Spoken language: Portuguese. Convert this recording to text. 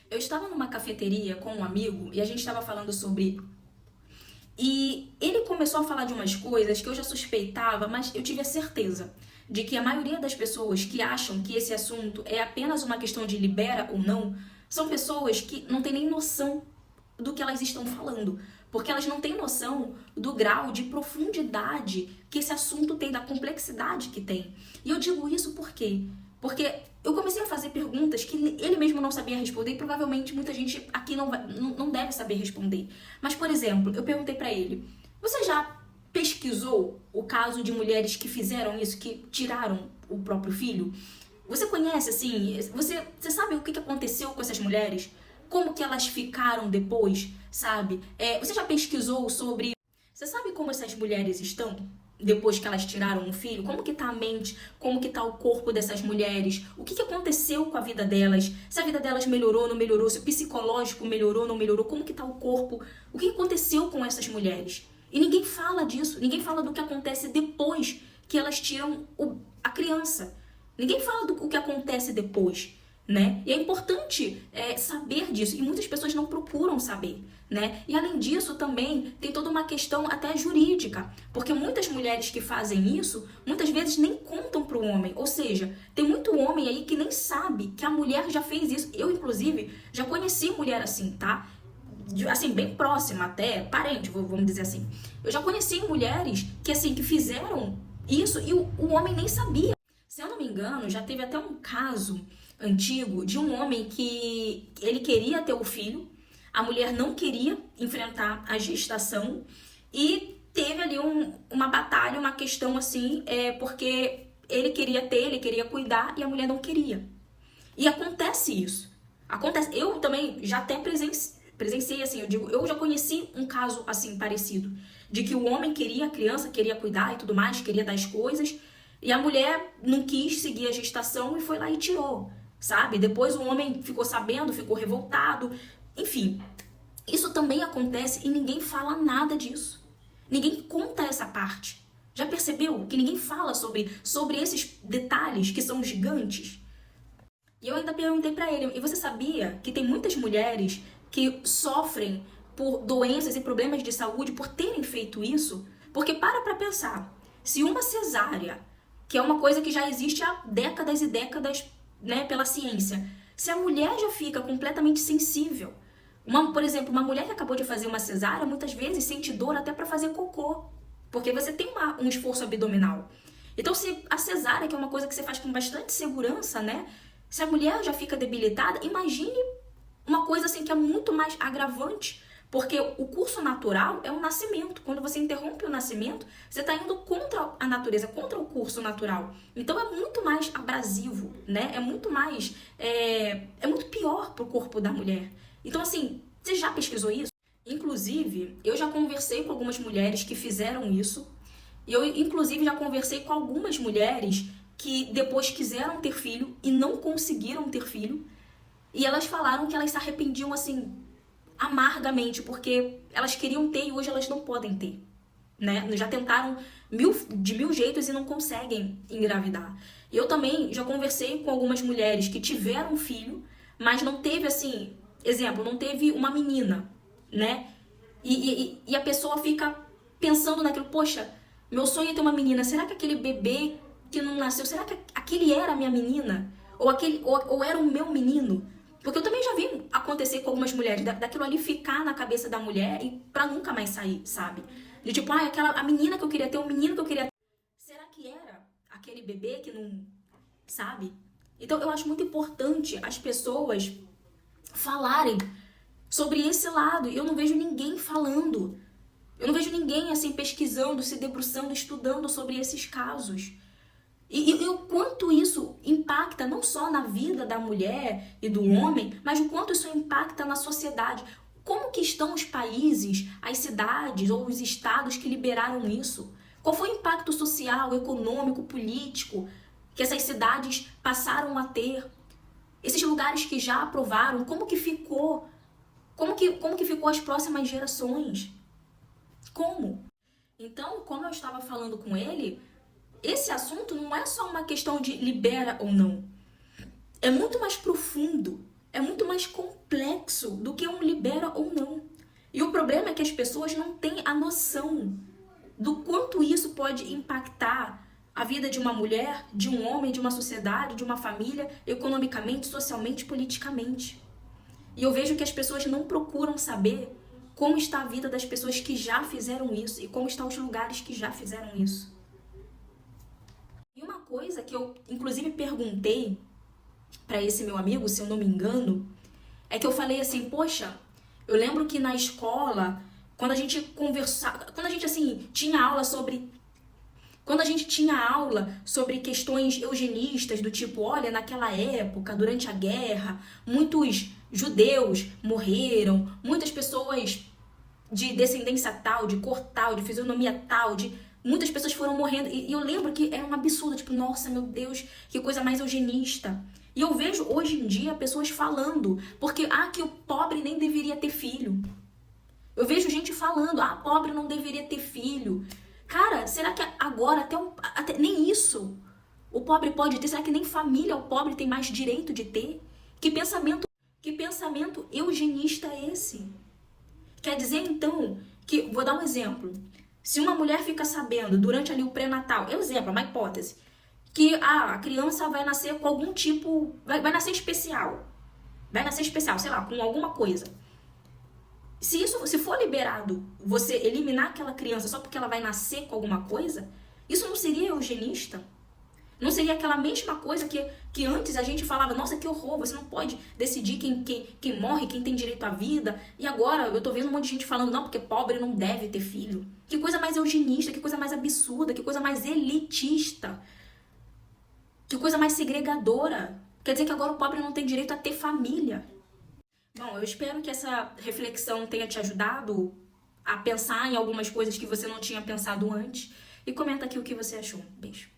Eu estava numa cafeteria com um amigo e a gente estava falando sobre. E ele começou a falar de umas coisas que eu já suspeitava, mas eu tive a certeza de que a maioria das pessoas que acham que esse assunto é apenas uma questão de libera ou não, são pessoas que não têm nem noção do que elas estão falando, porque elas não têm noção do grau de profundidade que esse assunto tem, da complexidade que tem. E eu digo isso por quê? Porque eu comecei a fazer perguntas que ele mesmo não sabia responder e provavelmente muita gente aqui não deve saber responder. Mas, por exemplo, eu perguntei pra ele, você já pesquisou o caso de mulheres que fizeram isso, que tiraram o próprio filho? Você conhece, assim, você sabe o que aconteceu com essas mulheres? Como que elas ficaram depois, sabe? Você já pesquisou sobre... Você sabe como essas mulheres estão depois que elas tiraram um filho? Como que tá a mente? Como que tá o corpo dessas mulheres? O que aconteceu com a vida delas? Se a vida delas melhorou, não melhorou? Se o psicológico melhorou, não melhorou? Como que tá o corpo? O que aconteceu com essas mulheres? E ninguém fala disso. Ninguém fala do que acontece depois que elas tiram a criança. Ninguém fala do que acontece depois, né? E é importante saber disso. E muitas pessoas não procuram saber, né? E além disso também tem toda uma questão até jurídica. Porque muitas mulheres que fazem isso, muitas vezes nem contam pro homem. Ou seja, tem muito homem aí que nem sabe que a mulher já fez isso. Eu, inclusive, já conheci mulher assim, tá? Assim, bem próxima até, parente, vamos dizer assim. Eu já conheci mulheres que, assim, que fizeram isso e o homem nem sabia. Se eu não me engano, já teve até um caso antigo de um homem que ele queria ter o filho, a mulher não queria enfrentar a gestação e teve ali uma batalha, uma questão assim, porque ele queria ter, ele queria cuidar e a mulher não queria. E acontece isso. Acontece. Eu também já até presenciei assim, eu já conheci um caso assim parecido, de que o homem queria a criança, queria cuidar e tudo mais, queria dar as coisas, e a mulher não quis seguir a gestação e foi lá e tirou, sabe? Depois o homem ficou sabendo, ficou revoltado, enfim. Isso também acontece e ninguém fala nada disso. Ninguém conta essa parte. Já percebeu que ninguém fala sobre esses detalhes que são gigantes? E eu ainda perguntei pra ele, e você sabia que tem muitas mulheres que sofrem por doenças e problemas de saúde por terem feito isso? Porque pra pensar, se uma cesárea, que é uma coisa que já existe há décadas e décadas, né, pela ciência, se a mulher já fica completamente sensível, por exemplo, uma mulher que acabou de fazer uma cesárea, muitas vezes sente dor até pra fazer cocô, porque você tem um esforço abdominal. Então, se a cesárea, que é uma coisa que você faz com bastante segurança, né? Se a mulher já fica debilitada, imagine uma coisa assim que é muito mais agravante, porque o curso natural é um nascimento. Quando você interrompe o nascimento, você está indo contra a natureza, contra o curso natural. Então é muito mais abrasivo, né? É muito mais, é muito pior para o corpo da mulher. Então assim, você já pesquisou isso? Inclusive, eu já conversei com algumas mulheres que fizeram isso. E eu, inclusive, já conversei com algumas mulheres que depois quiseram ter filho e não conseguiram ter filho. E elas falaram que elas se arrependiam, assim, amargamente, porque elas queriam ter e hoje elas não podem ter, né? Já tentaram de mil jeitos e não conseguem engravidar. Eu também já conversei com algumas mulheres que tiveram filho, mas não teve, assim, exemplo, não teve uma menina, né? E a pessoa fica pensando naquilo, poxa, meu sonho é ter uma menina, será que aquele bebê que não nasceu, será que aquele era a minha menina? Ou era o meu menino? Porque eu também já vi acontecer com algumas mulheres, daquilo ali ficar na cabeça da mulher e pra nunca mais sair, sabe? De tipo, a menina que eu queria ter, o menino que eu queria ter. Será que era aquele bebê que não, sabe? Então eu acho muito importante as pessoas falarem sobre esse lado. E eu não vejo ninguém falando. Eu não vejo ninguém assim pesquisando, se debruçando, estudando sobre esses casos. E o quanto isso impacta não só na vida da mulher e do homem, mas o quanto isso impacta na sociedade. Como que estão os países, as cidades ou os estados que liberaram isso? Qual foi o impacto social, econômico, político que essas cidades passaram a ter? Esses lugares que já aprovaram, como que ficou? Como que ficou as próximas gerações? Como? Então, como eu estava falando com ele, esse assunto não é só uma questão de libera ou não. É muito mais profundo. é muito mais complexo do que um libera ou não. E o problema é que as pessoas não têm a noção do quanto isso pode impactar a vida de uma mulher, de um homem, de uma sociedade, de uma família, economicamente, socialmente, politicamente. E eu vejo que as pessoas não procuram saber como está a vida das pessoas que já fizeram isso e como estão os lugares que já fizeram isso. E uma coisa que eu, inclusive, perguntei para esse meu amigo, se eu não me engano, é que eu falei assim, poxa, eu lembro que na escola, quando a gente conversava, quando a gente assim tinha aula sobre questões eugenistas, do tipo, olha, naquela época, durante a guerra, muitos judeus morreram, muitas pessoas de descendência tal, de cor tal, de fisionomia tal, muitas pessoas foram morrendo. E eu lembro que era um absurdo, tipo, nossa, meu Deus, que coisa mais eugenista. E eu vejo hoje em dia pessoas falando, porque, que o pobre nem deveria ter filho. Eu vejo gente falando, pobre não deveria ter filho. Cara, será que agora até nem isso o pobre pode ter? Será que nem família o pobre tem mais direito de ter? Que pensamento eugenista é esse? Quer dizer, então, que, vou dar um exemplo. Se uma mulher fica sabendo durante ali o pré-natal, exemplo, uma hipótese, que a criança vai nascer com algum tipo, vai nascer especial. Vai nascer especial, sei lá, com alguma coisa. Se for liberado você eliminar aquela criança só porque ela vai nascer com alguma coisa, isso não seria eugenista? Não seria aquela mesma coisa que antes a gente falava, nossa, que horror, você não pode decidir quem morre, quem tem direito à vida. E agora eu tô vendo um monte de gente falando, não, porque pobre não deve ter filho. Que coisa mais eugenista, que coisa mais absurda, que coisa mais elitista. Que coisa mais segregadora. Quer dizer que agora o pobre não tem direito a ter família. Bom, eu espero que essa reflexão tenha te ajudado a pensar em algumas coisas que você não tinha pensado antes. E comenta aqui o que você achou. Beijo.